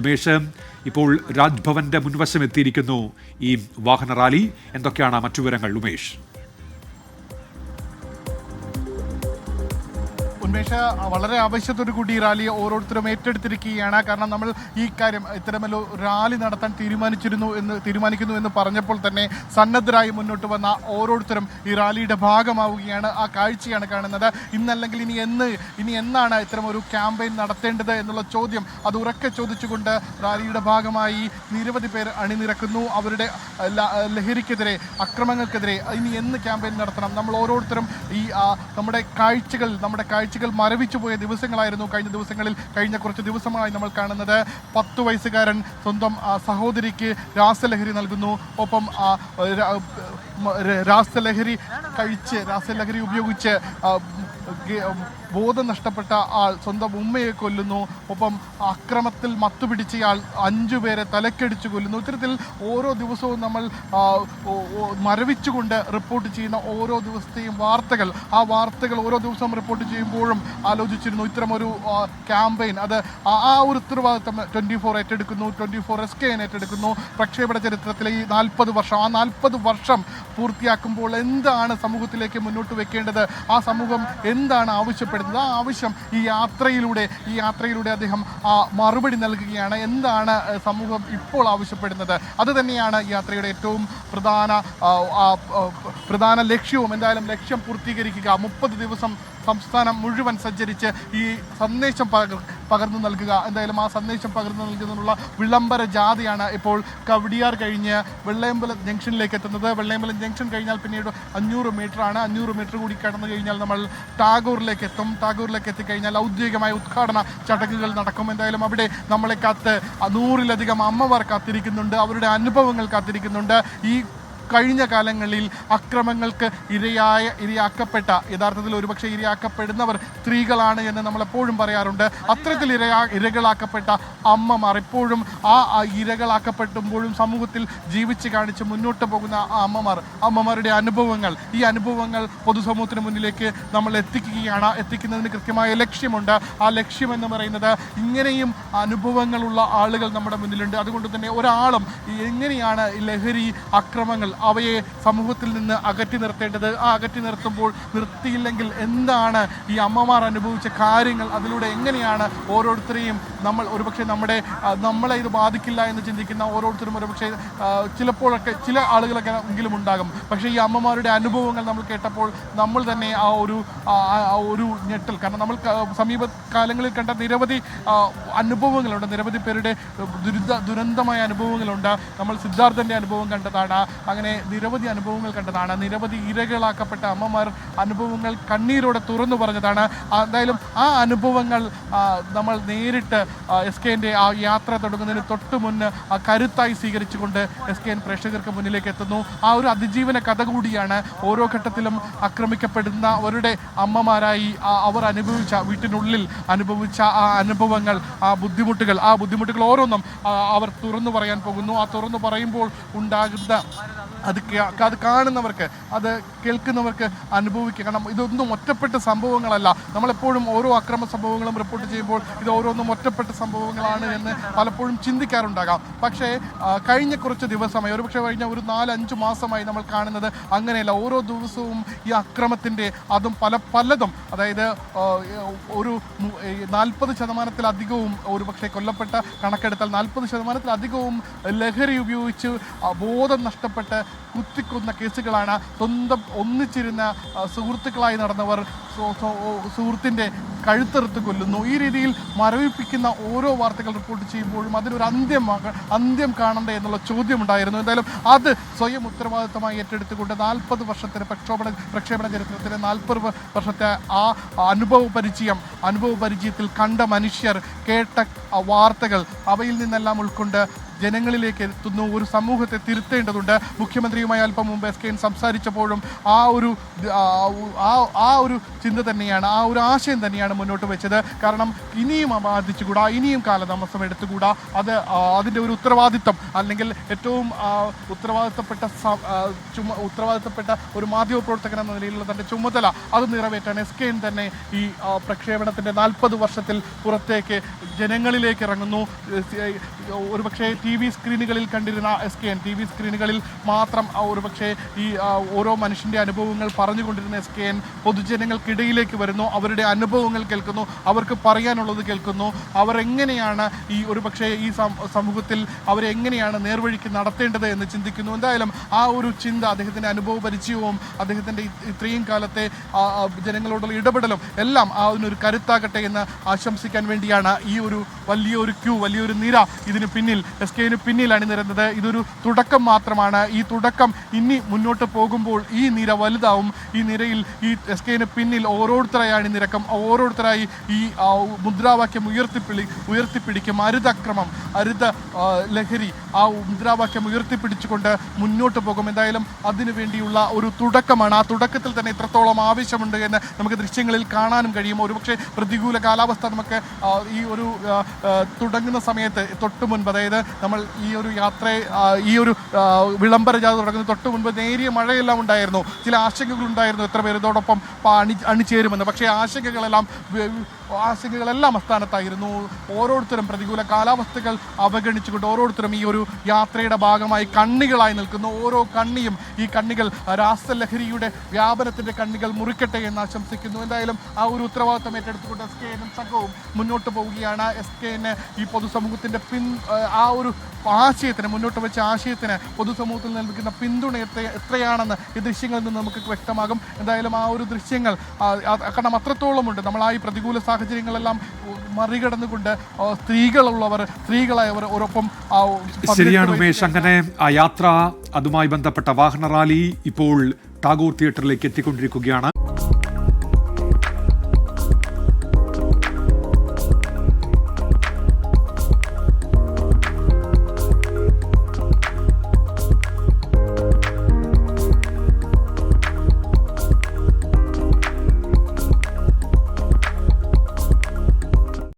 ഉമേഷ്, ഇപ്പോൾ രാജ്ഭവന്റെ മുൻവശം എത്തിയിരിക്കുന്നു ഈ വാഹന റാലി. എന്തൊക്കെയാണ് മറ്റു വിവരങ്ങൾ ഉമേഷ്? ഉന്മേഷ, വളരെ ആവശ്യത്തോടു കൂടി ഈ റാലി ഓരോരുത്തരും ഏറ്റെടുത്തിരിക്കുകയാണ്. കാരണം നമ്മൾ ഈ കാര്യം ഇത്തരമൊരു റാലി നടത്താൻ തീരുമാനിക്കുന്നു എന്ന് പറഞ്ഞപ്പോൾ തന്നെ സന്നദ്ധരായി മുന്നോട്ട് വന്ന ഓരോരുത്തരും ഈ റാലിയുടെ ഭാഗമാവുകയാണ്. ആ കാഴ്ചയാണ് കാണുന്നത്. ഇന്നല്ലെങ്കിൽ ഇനി എന്നാണ് ഇത്തരമൊരു ക്യാമ്പയിൻ നടത്തേണ്ടത് എന്നുള്ള ചോദ്യം അത് ഉറക്കെ ചോദിച്ചുകൊണ്ട് റാലിയുടെ ഭാഗമായി നിരവധി പേർ അണിനിരക്കുന്നു. അവരുടെ ലഹരിക്കെതിരെ, അക്രമങ്ങൾക്കെതിരെ ഇനി എന്ന് ക്യാമ്പയിൻ നടത്തണം? നമ്മൾ ഓരോരുത്തരും ഈ നമ്മുടെ കാഴ്ചകൾ മരവിച്ചു പോയ ദിവസങ്ങളായിരുന്നു കഴിഞ്ഞ കുറച്ച് ദിവസമായി നമ്മൾ കാണുന്നത്. 10 വയസ്സുകാരൻ സ്വന്തം സഹോദരിക്ക് രാസലഹരി നൽകുന്നു. ഒപ്പം രാസലഹരി ഉപയോഗിച്ച് ബോധം നഷ്ടപ്പെട്ട ആൾ സ്വന്തം ഉമ്മയെ കൊല്ലുന്നു. ഒപ്പം അക്രമത്തിൽ മത്തുപിടിച്ചയാൾ 5 പേരെ തലക്കടിച്ചു കൊല്ലുന്നു. ഇത്തരത്തിൽ ഓരോ ദിവസവും നമ്മൾ മരവിച്ചുകൊണ്ട് റിപ്പോർട്ട് ചെയ്യുന്ന ഓരോ ദിവസത്തെയും വാർത്തകൾ ഓരോ ദിവസവും റിപ്പോർട്ട് ചെയ്യുമ്പോഴും ആലോചിച്ചിരുന്നു ഇത്തരമൊരു ക്യാമ്പയിൻ. അത് ആ ഒരു ഉത്തരവാദിത്തം 24 ഏറ്റെടുക്കുന്നു, 24 SKN ഏറ്റെടുക്കുന്നു. പ്രക്ഷേപണ ചരിത്രത്തിലെ ഈ 40 വർഷം പൂർത്തിയാക്കുമ്പോൾ എന്താണ് സമൂഹത്തിലേക്ക് മുന്നോട്ട് വെക്കേണ്ടത്, ആ സമൂഹം എന്താണ് ആവശ്യപ്പെടുന്നത്, ആ ആവശ്യം ഈ യാത്രയിലൂടെ അദ്ദേഹം മറുപടി നൽകുകയാണ്. എന്താണ് സമൂഹം ഇപ്പോൾ ആവശ്യപ്പെടുന്നത്, അത് തന്നെയാണ് ഈ യാത്രയുടെ ഏറ്റവും പ്രധാന ലക്ഷ്യവും. എന്തായാലും ലക്ഷ്യം പൂർത്തീകരിക്കുക, 30 ദിവസം സംസ്ഥാനം മുഴുവൻ സഞ്ചരിച്ച് ഈ സന്ദേശം പകർന്നു നൽകുക. എന്തായാലും ആ സന്ദേശം പകർന്നു നൽകുന്നതിനുള്ള വിളംബര ജാഥയാണ് ഇപ്പോൾ കവടിയാർ കഴിഞ്ഞ് വെള്ളയമ്പലം ജംഗ്ഷനിലേക്ക് എത്തുന്നത്. വെള്ളയമ്പലം ജംഗ്ഷൻ കഴിഞ്ഞാൽ പിന്നീട് 500 മീറ്ററാണ്. 500 മീറ്റർ കൂടി കടന്നു കഴിഞ്ഞാൽ നമ്മൾ ടാഗോറിലേക്ക് എത്തും. ടാഗോറിലേക്ക് എത്തിക്കഴിഞ്ഞാൽ ഔദ്യോഗികമായ ഉദ്ഘാടന ചടങ്ങുകൾ നടക്കും. എന്തായാലും അവിടെ നമ്മളെ 100-ലധികം അമ്മമാർ കാത്തിരിക്കുന്നുണ്ട്. അവരുടെ അനുഭവങ്ങൾ കാത്തിരിക്കുന്നുണ്ട്. ഈ കഴിഞ്ഞ കാലങ്ങളിൽ അക്രമങ്ങൾക്ക് ഇരയാക്കപ്പെട്ട, യഥാർത്ഥത്തിൽ ഒരുപക്ഷെ ഇരയാക്കപ്പെടുന്നവർ സ്ത്രീകളാണ് എന്ന് നമ്മളെപ്പോഴും പറയാറുണ്ട്. അത്തരത്തിൽ ഇരകളാക്കപ്പെട്ട അമ്മമാർ ഇപ്പോഴും ഇരകളാക്കപ്പെടുമ്പോഴും സമൂഹത്തിൽ ജീവിച്ച് കാണിച്ച് മുന്നോട്ട് പോകുന്ന അമ്മമാരുടെ ഈ അനുഭവങ്ങൾ പൊതുസമൂഹത്തിന് മുന്നിലേക്ക് നമ്മൾ എത്തിക്കുന്നതിന് കൃത്യമായ ലക്ഷ്യമുണ്ട്. ആ ലക്ഷ്യം എന്ന് പറയുന്നത് ഇങ്ങനെയും അനുഭവങ്ങളുള്ള ആളുകൾ നമ്മുടെ മുന്നിലുണ്ട്. അതുകൊണ്ട് തന്നെ ഒരാളും എങ്ങനെയാണ് ലഹരി അക്രമങ്ങൾ അവയെ സമൂഹത്തിൽ നിന്ന് അകറ്റി നിർത്തേണ്ടത്, അകറ്റി നിർത്തിയില്ലെങ്കിൽ എന്താണ് ഈ അമ്മമാർ അനുഭവിച്ച കാര്യങ്ങൾ, അതിലൂടെ എങ്ങനെയാണ് ഓരോരുത്തരെയും നമ്മൾ ഒരുപക്ഷെ നമ്മളെ ഇത് ബാധിക്കില്ല എന്ന് ചിന്തിക്കുന്ന ഓരോരുത്തരും ഒരുപക്ഷെ ചിലപ്പോഴൊക്കെ ചില ആളുകളൊക്കെ എങ്കിലും ഉണ്ടാകും. പക്ഷേ ഈ അമ്മമാരുടെ അനുഭവങ്ങൾ നമ്മൾ കേട്ടപ്പോൾ നമ്മൾ തന്നെ ആ ഒരു ഞെട്ടൽ, കാരണം നമ്മൾ സമീപകാലങ്ങളിൽ കണ്ട നിരവധി അനുഭവങ്ങളുണ്ട്, നിരവധി പേരുടെ ദുരന്തമായ അനുഭവങ്ങളുണ്ട്. നമ്മൾ സിദ്ധാർത്ഥൻ്റെ അനുഭവം കണ്ടതാണ്. അങ്ങനെ നിരവധി അനുഭവങ്ങൾ കണ്ടതാണ്. നിരവധി ഇരകളാക്കപ്പെട്ട അമ്മമാർ അനുഭവങ്ങൾ കണ്ണീരോടെ തുറന്നു പറഞ്ഞതാണ്. എന്തായാലും ആ അനുഭവങ്ങൾ നമ്മൾ നേരിട്ട് SKNൻ്റെ ആ യാത്ര തുടങ്ങുന്നതിന് തൊട്ട് മുന്ന് കരുത്തായി സ്വീകരിച്ചുകൊണ്ട് SKN പ്രേക്ഷകർക്ക് മുന്നിലേക്ക് എത്തുന്നു. ആ ഒരു അതിജീവന കഥ കൂടിയാണ്. ഓരോ ഘട്ടത്തിലും ആക്രമിക്കപ്പെടുന്നവരുടെ അമ്മമാരായി അവർ വീട്ടിനുള്ളിൽ അനുഭവിച്ച ആ അനുഭവങ്ങൾ, ആ ബുദ്ധിമുട്ടുകൾ ഓരോന്നും അവർ തുറന്നു പറയാൻ പോകുന്നു. ആ തുറന്നു പറയുമ്പോൾ ഉണ്ടാകുന്ന അത് കാണുന്നവർക്ക്, അത് കേൾക്കുന്നവർക്ക് അനുഭവിക്കുക. കാരണം ഇതൊന്നും ഒറ്റപ്പെട്ട സംഭവങ്ങളല്ല. നമ്മളെപ്പോഴും ഓരോ അക്രമ സംഭവങ്ങളും റിപ്പോർട്ട് ചെയ്യുമ്പോൾ ഇത് ഓരോന്നും ഒറ്റപ്പെട്ട സംഭവങ്ങളാണ് എന്ന് പലപ്പോഴും ചിന്തിക്കാറുണ്ടാകാം. പക്ഷേ കഴിഞ്ഞ കുറച്ച് ദിവസമായി, ഒരുപക്ഷെ കഴിഞ്ഞ ഒരു 4-5 മാസമായി നമ്മൾ കാണുന്നത് അങ്ങനെയല്ല. ഓരോ ദിവസവും ഈ അക്രമത്തിൻ്റെ അതും പലതും, അതായത് ഒരു 40%-ലധികവും ഒരുപക്ഷെ കൊല്ലപ്പെട്ട കണക്കെടുത്താൽ 40%-ലധികവും ലഹരി ഉപയോഗിച്ച് ബോധം നഷ്ടപ്പെട്ട് കുത്തിക്കൊന്ന കേസുകളാണ്. സ്വന്തം ഒന്നിച്ചിരുന്ന സുഹൃത്തുക്കളായി നടന്നവർ സുഹൃത്തിൻ്റെ കഴുത്തെറുത്ത് കൊല്ലുന്നു. ഈ രീതിയിൽ മരവിപ്പിക്കുന്ന ഓരോ വാർത്തകൾ റിപ്പോർട്ട് ചെയ്യുമ്പോഴും അതിനൊരു അന്ത്യം കാണണ്ടേ എന്നുള്ള ചോദ്യമുണ്ടായിരുന്നു. എന്തായാലും അത് സ്വയം ഉത്തരവാദിത്തമായി ഏറ്റെടുത്തുകൊണ്ട് 40 വർഷത്തിന് പ്രക്ഷേപണ ചരിത്രത്തിലെ 40 വർഷത്തെ ആ അനുഭവ പരിചയത്തിൽ കണ്ട മനുഷ്യർ, കേട്ട വാർത്തകൾ, അവയിൽ നിന്നെല്ലാം ഉൾക്കൊണ്ട് ജനങ്ങളിലേക്ക് എത്തുന്നു, ഒരു സമൂഹത്തെ തിരുത്തേണ്ടതുണ്ട്. മുഖ്യമന്ത്രിയുമായി അല്പം മുമ്പ് SKN സംസാരിച്ചപ്പോഴും ആ ഒരു ചിന്ത തന്നെയാണ്, ആ ഒരു ആശയം തന്നെയാണ് മുന്നോട്ട് വെച്ചത്. കാരണം ഇനിയും ബാധിച്ചുകൂടാ, ഇനിയും കാലതാമസം എടുത്തുകൂടാ. അതിൻ്റെ ഒരു ഉത്തരവാദിത്തം, അല്ലെങ്കിൽ ഏറ്റവും ഉത്തരവാദിത്തപ്പെട്ട ഒരു മാധ്യമപ്രവർത്തകൻ എന്ന നിലയിലുള്ള തൻ്റെ ചുമതല അത് നിറവേറ്റാൻ SKN തന്നെ ഈ പ്രക്ഷേപണത്തിൻ്റെ 40 വർഷത്തിൽ പുറത്തേക്ക് ജനങ്ങളിലേക്ക് ഇറങ്ങുന്നു. ഒരുപക്ഷെ TV സ്ക്രീനുകളിൽ കണ്ടിരുന്ന SKN, TV സ്ക്രീനുകളിൽ മാത്രം ഒരുപക്ഷെ ഈ ഓരോ മനുഷ്യൻ്റെ അനുഭവങ്ങൾ പറഞ്ഞുകൊണ്ടിരുന്ന SKN പൊതുജനങ്ങൾക്കിടയിലേക്ക് വരുന്നു, അവരുടെ അനുഭവങ്ങൾ കേൾക്കുന്നു, അവർക്ക് പറയാനുള്ളത് കേൾക്കുന്നു, അവർ എങ്ങനെയാണ് ഈ ഒരുപക്ഷെ ഈ സമൂഹത്തിൽ അവരെ എങ്ങനെയാണ് നേർവഴിക്ക് നടത്തേണ്ടത് എന്ന് ചിന്തിക്കുന്നു. എന്തായാലും ആ ഒരു ചിന്ത, അദ്ദേഹത്തിൻ്റെ അനുഭവ പരിചയവും അദ്ദേഹത്തിൻ്റെ ഇത്രയും കാലത്തെ ജനങ്ങളോടുള്ള ഇടപെടലും എല്ലാം അതിനൊരു കരുത്താകട്ടെ എന്ന് ആശംസിക്കാൻ വേണ്ടിയാണ് ഈ ഒരു വലിയൊരു നിര ഇതിന് പിന്നിൽ, SKN പിന്നിൽ അണിനിരുന്നത്. ഇതൊരു തുടക്കം മാത്രമാണ്. ഈ തുടക്കം ഇനി മുന്നോട്ട് പോകുമ്പോൾ ഈ നിര വലുതാവും. ഈ നിരയിൽ ഈ SKN പിന്നിൽ ഓരോരുത്തരായി അണിനിരക്കും, ഓരോരുത്തരായി ഈ മുദ്രാവാക്യം ഉയർത്തിപ്പിടിക്കും. അരുതക്രമം, അരുത് ലഹരി, ആ മുദ്രാവാക്യം ഉയർത്തിപ്പിടിച്ചുകൊണ്ട് മുന്നോട്ട് പോകും. എന്തായാലും അതിനു വേണ്ടിയുള്ള ഒരു തുടക്കമാണ്. ആ തുടക്കത്തിൽ തന്നെ ഇത്രത്തോളം ആവശ്യമുണ്ട് എന്ന് നമുക്ക് ദൃശ്യങ്ങളിൽ കാണാനും കഴിയും. ഒരുപക്ഷെ പ്രതികൂല കാലാവസ്ഥ നമുക്ക് ഈ ഒരു തുടങ്ങുന്ന സമയത്ത് തൊട്ട് മുൻപ്, അതായത് നമ്മൾ ഈ ഒരു ഈ ഒരു വിളംബര ജാഥ തുടങ്ങുന്ന തൊട്ട് മുൻപ് നേരിയ മഴയെല്ലാം ഉണ്ടായിരുന്നു. ചില ആശങ്കകളുണ്ടായിരുന്നു എത്ര പേർ ഇതോടൊപ്പം അണിചേരുമെന്ന്. പക്ഷേ ആശങ്കകളെല്ലാം അസ്ഥാനത്തായിരുന്നു. ഓരോരുത്തരും പ്രതികൂല കാലാവസ്ഥകൾ അവഗണിച്ചുകൊണ്ട് ഓരോരുത്തരും ഈ ഒരു യാത്രയുടെ ഭാഗമായി കണ്ണികളായി നിൽക്കുന്നു. ഓരോ കണ്ണിയും, ഈ കണ്ണികൾ രാസലഹരിയുടെ വ്യാപനത്തിൻ്റെ കണ്ണികൾ മുറിക്കട്ടെ എന്ന് ആശംസിക്കുന്നു. എന്തായാലും ആ ഒരു ഉത്തരവാദിത്തം ഏറ്റെടുത്തുകൊണ്ട് SKN സംഘവും മുന്നോട്ട് പോവുകയാണ്. SKN ഈ പൊതുസമൂഹത്തിൻ്റെ ആ ഒരു ആശയത്തിന്, മുന്നോട്ട് വെച്ച ആശയത്തിന് പൊതുസമൂഹത്തിൽ നൽകുന്ന പിന്തുണ എത്രയാണെന്ന് ഈ ദൃശ്യങ്ങളിൽ നിന്ന് നമുക്ക് വ്യക്തമാകും. എന്തായാലും ആ ഒരു ദൃശ്യങ്ങൾ കാരണം അത്രത്തോളമുണ്ട്. നമ്മൾ ഈ പ്രതികൂല സാഹചര്യങ്ങളെല്ലാം മറികടന്നുകൊണ്ട് സ്ത്രീകളായവർ ഒരൊപ്പം. ശരിയാണ് ഉമേഷ്. അങ്ങനെ ആ യാത്ര, അതുമായി ബന്ധപ്പെട്ട വാഹന റാലി ഇപ്പോൾ ടാഗോർ തിയേറ്ററിലേക്ക് എത്തിക്കൊണ്ടിരിക്കുകയാണ്.